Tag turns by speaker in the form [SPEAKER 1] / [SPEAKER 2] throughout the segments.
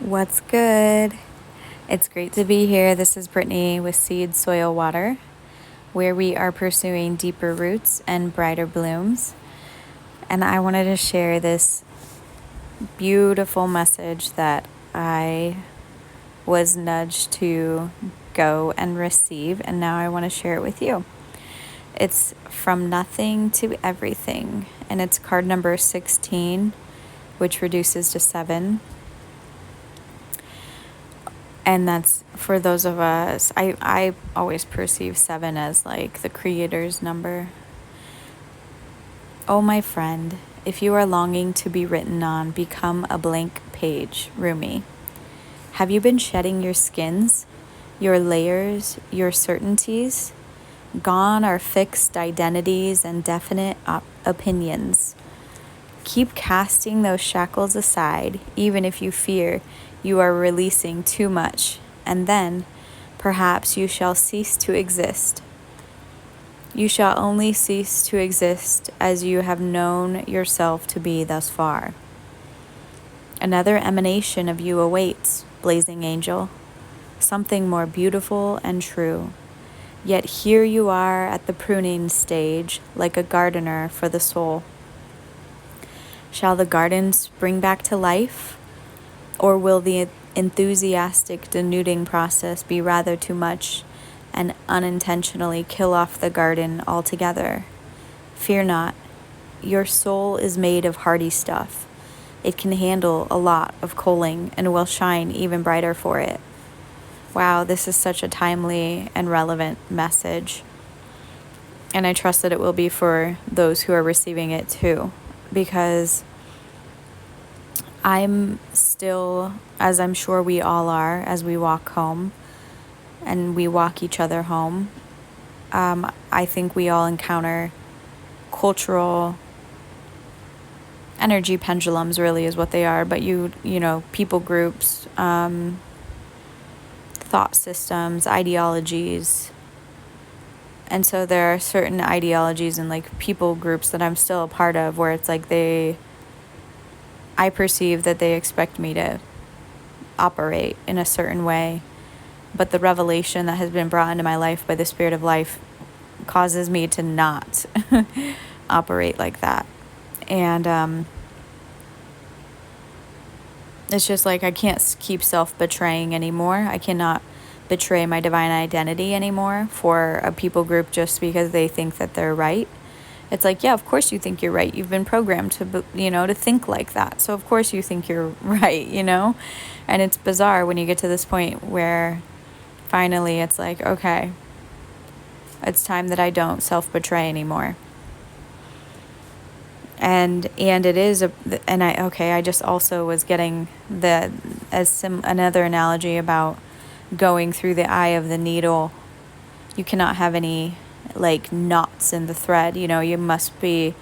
[SPEAKER 1] What's good? It's great to be here. This is Brittany with SeedSoilWater, where we are pursuing deeper roots and brighter blooms. And I wanted to share this beautiful message that I was nudged to go and receive, and now I want to share it with you. It's from nothing to everything, and it's card number 16, which reduces to 7. And that's for those of us, I always perceive 7 as like the creator's number. Oh, my friend, if you are longing to be written on, become a blank page, Rumi. Have you been shedding your skins, your layers, your certainties? Gone are fixed identities and definite opinions. Keep casting those shackles aside, even if you fear you are releasing too much, and then perhaps you shall cease to exist. You shall only cease to exist as you have known yourself to be thus far. Another emanation of you awaits, blazing angel, something more beautiful and true. Yet here you are at the pruning stage, like a gardener for the soul. Shall the garden spring back to life? Or will the enthusiastic denuding process be rather too much and unintentionally kill off the garden altogether? Fear not. Your soul is made of hardy stuff. It can handle a lot of coaling and will shine even brighter for it. Wow, this is such a timely and relevant message. And I trust that it will be for those who are receiving it too, because I'm still, as I'm sure we all are, as we walk home and we walk each other home, I think we all encounter cultural energy pendulums, really is what they are, but you know, people groups, thought systems, ideologies. And so there are certain ideologies and like people groups that I'm still a part of where it's like I perceive that they expect me to operate in a certain way, but the revelation that has been brought into my life by the Spirit of Life causes me to not operate like that. And it's just like I can't keep self-betraying anymore. I cannot betray my divine identity anymore for a people group just because they think that they're right. It's like, yeah, of course you think you're right. You've been programmed to, to think like that. So of course you think you're right, And it's bizarre when you get to this point where finally it's like, okay, it's time that I don't self-betray anymore. And it is I just also was getting another analogy about going through the eye of the needle. You cannot have any like knots in the thread, you must be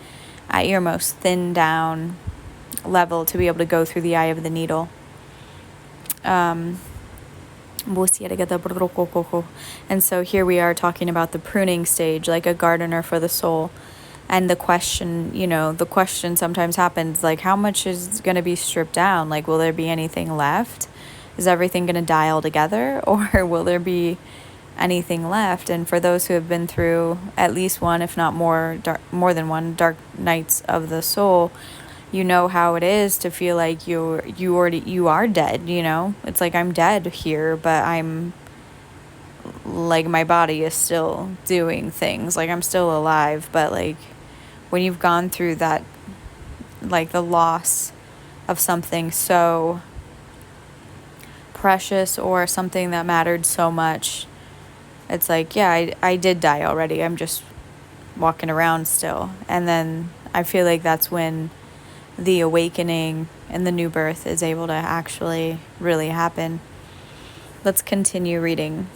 [SPEAKER 1] at your most thinned down level to be able to go through the eye of the needle. And so here we are talking about the pruning stage, like a gardener for the soul. And the question sometimes happens, like, how much is going to be stripped down? Like, will there be anything left? Is everything going to die altogether? Or will there be anything left? And for those who have been through at least one, if not more than one dark nights of the soul, you know how it is to feel like you are dead, It's like I'm dead here, but I'm like my body is still doing things. Like I'm still alive, but like when you've gone through that, like the loss of something so precious or something that mattered so much, it's like, yeah, I did die already. I'm just walking around still. And then I feel like that's when the awakening and the new birth is able to actually really happen. Let's continue reading.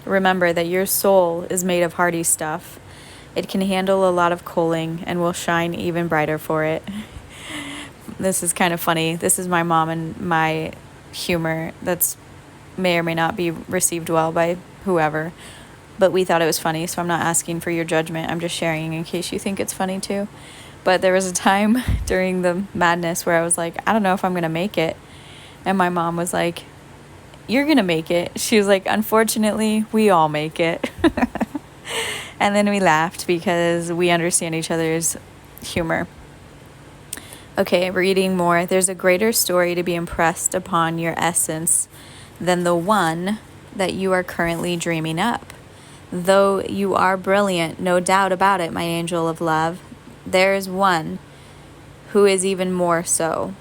[SPEAKER 1] Remember that your soul is made of hardy stuff. It can handle a lot of coaling and will shine even brighter for it. This is kind of funny. This is my mom and my humor that's may or may not be received well by whoever, but we thought it was funny, so I'm not asking for your judgment. I'm just sharing in case you think it's funny too. But there was a time during the madness where I was like, I don't know if I'm gonna make it. And my mom was like, you're going to make it. She was like, unfortunately, we all make it. And then we laughed because we understand each other's humor. Okay, reading more. There's a greater story to be impressed upon your essence than the one that you are currently dreaming up. Though you are brilliant, no doubt about it, my angel of love, there is one who is even more so,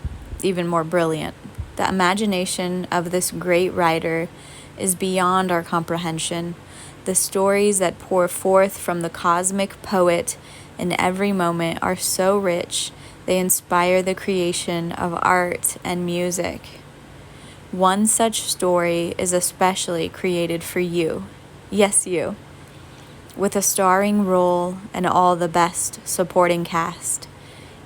[SPEAKER 1] even more brilliant. The imagination of this great writer is beyond our comprehension. The stories that pour forth from the cosmic poet in every moment are so rich, they inspire the creation of art and music. One such story is especially created for you. Yes, you. With a starring role and all the best supporting cast.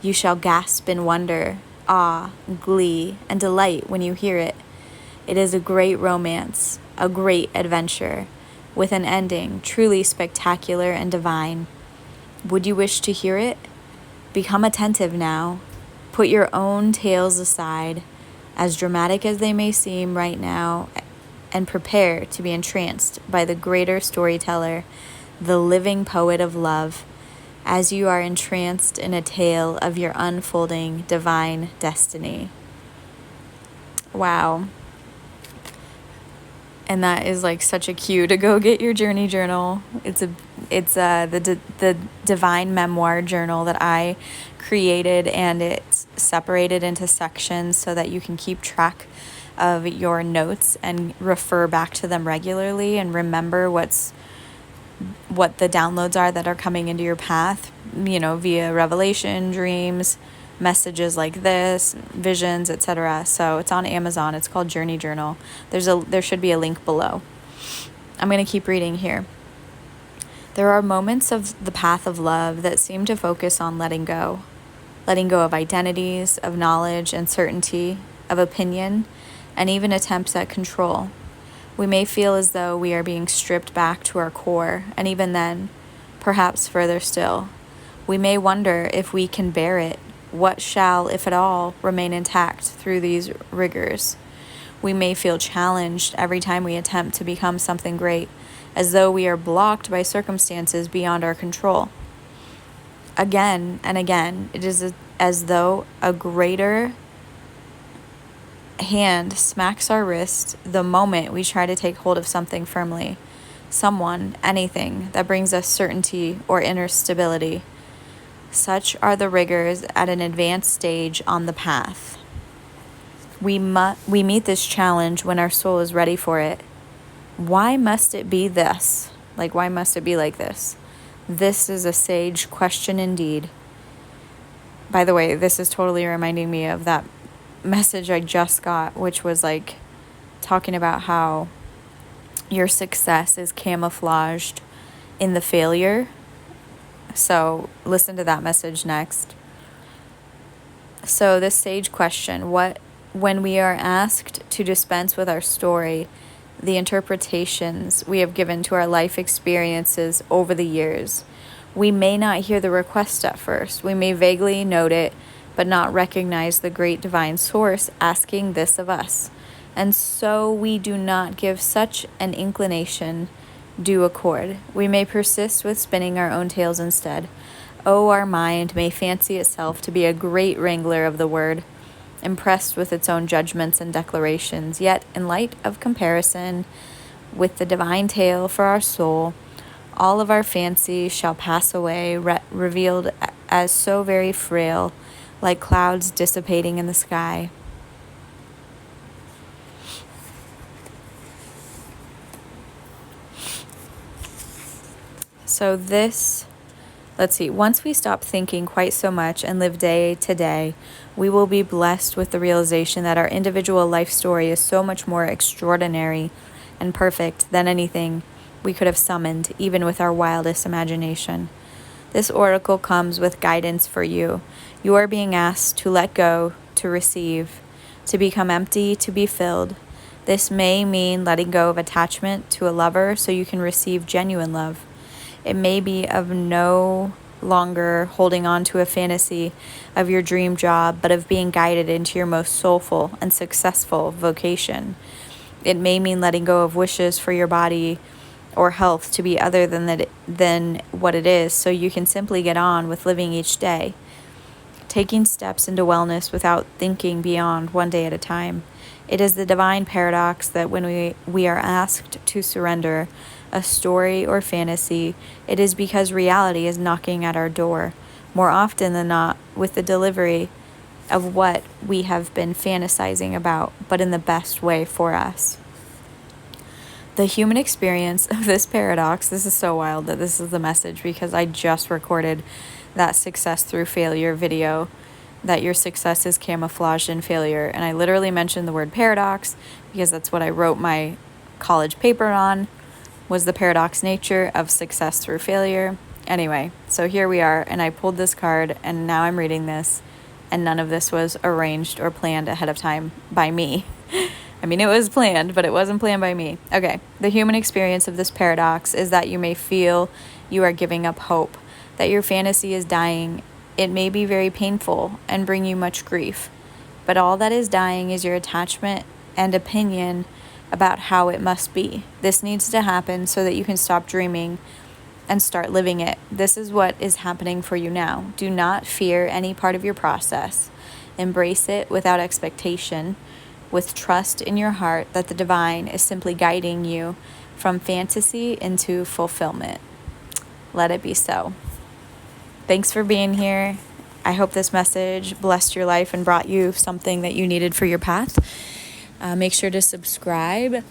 [SPEAKER 1] You shall gasp in wonder, awe, glee, and delight when you hear it. It is a great romance, a great adventure, with an ending truly spectacular and divine. Would you wish to hear it? Become attentive now. Put your own tales aside, as dramatic as they may seem right now, and prepare to be entranced by the greater storyteller, the living poet of love, as you are entranced in a tale of your unfolding divine destiny. Wow. And that is like such a cue to go get your journey journal. It's the divine memoir journal that I created, and it's separated into sections so that you can keep track of your notes and refer back to them regularly and remember what the downloads are that are coming into your path, via revelation, dreams, messages like this, visions, etc. So it's on Amazon. It's called Journey Journal. There should be a link below. I'm going to keep reading here. There are moments of the path of love that seem to focus on letting go of identities, of knowledge and certainty, of opinion, and even attempts at control. We may feel as though we are being stripped back to our core, and even then, perhaps further still, we may wonder if we can bear it. What shall, if at all, remain intact through these rigors? We may feel challenged every time we attempt to become something great, as though we are blocked by circumstances beyond our control. Again and again, it is as though a greater hand smacks our wrist the moment we try to take hold of something firmly, someone, anything that brings us certainty or inner stability. Such are the rigors at an advanced stage on the path. We meet this challenge when our soul is ready for it. Why must it be this? Why must it be like this? This is a sage question indeed. By the way, this is totally reminding me of that message I just got, which was talking about how your success is camouflaged in the failure. So listen to that message next. So this sage question, when we are asked to dispense with our story, the interpretations we have given to our life experiences over the years, we may not hear the request at first. We may vaguely note it, but not recognize the great divine source asking this of us. And so we do not give such an inclination due accord. We may persist with spinning our own tales instead. Oh, our mind may fancy itself to be a great wrangler of the word, impressed with its own judgments and declarations, yet in light of comparison with the divine tale for our soul, all of our fancy shall pass away, revealed as so very frail, like clouds dissipating in the sky. So once we stop thinking quite so much and live day to day, we will be blessed with the realization that our individual life story is so much more extraordinary and perfect than anything we could have summoned, even with our wildest imagination. This oracle comes with guidance for you. You are being asked to let go, to receive, to become empty, to be filled. This may mean letting go of attachment to a lover so you can receive genuine love. It may be of no longer holding on to a fantasy of your dream job, but of being guided into your most soulful and successful vocation. It may mean letting go of wishes for your body or health to be other than what it is, so you can simply get on with living each day, taking steps into wellness without thinking beyond one day at a time. It is the divine paradox that when we are asked to surrender a story or fantasy, it is because reality is knocking at our door, more often than not, with the delivery of what we have been fantasizing about, but in the best way for us. The human experience of this paradox, this is so wild that this is the message, because I just recorded that success through failure video, that your success is camouflaged in failure. And I literally mentioned the word paradox because that's what I wrote my college paper on, was the paradox nature of success through failure. Anyway, so here we are, and I pulled this card, and now I'm reading this, and none of this was arranged or planned ahead of time by me. I mean, it was planned, but it wasn't planned by me. Okay, the human experience of this paradox is that you may feel you are giving up hope, that your fantasy is dying. It may be very painful and bring you much grief, but all that is dying is your attachment and opinion about how it must be. This needs to happen so that you can stop dreaming and start living it. This is what is happening for you now. Do not fear any part of your process. Embrace it without expectation, with trust in your heart that the divine is simply guiding you from fantasy into fulfillment. Let it be so. Thanks for being here. I hope this message blessed your life and brought you something that you needed for your path. Make sure to subscribe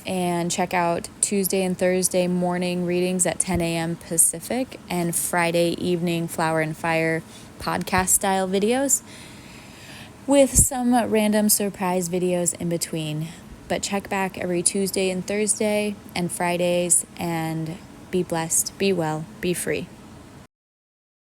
[SPEAKER 1] and check out Tuesday and Thursday morning readings at 10 a.m. Pacific and Friday evening Flower and Fire podcast style videos, with some random surprise videos in between. But check back every Tuesday and Thursday and Fridays, and be blessed, be well, be free.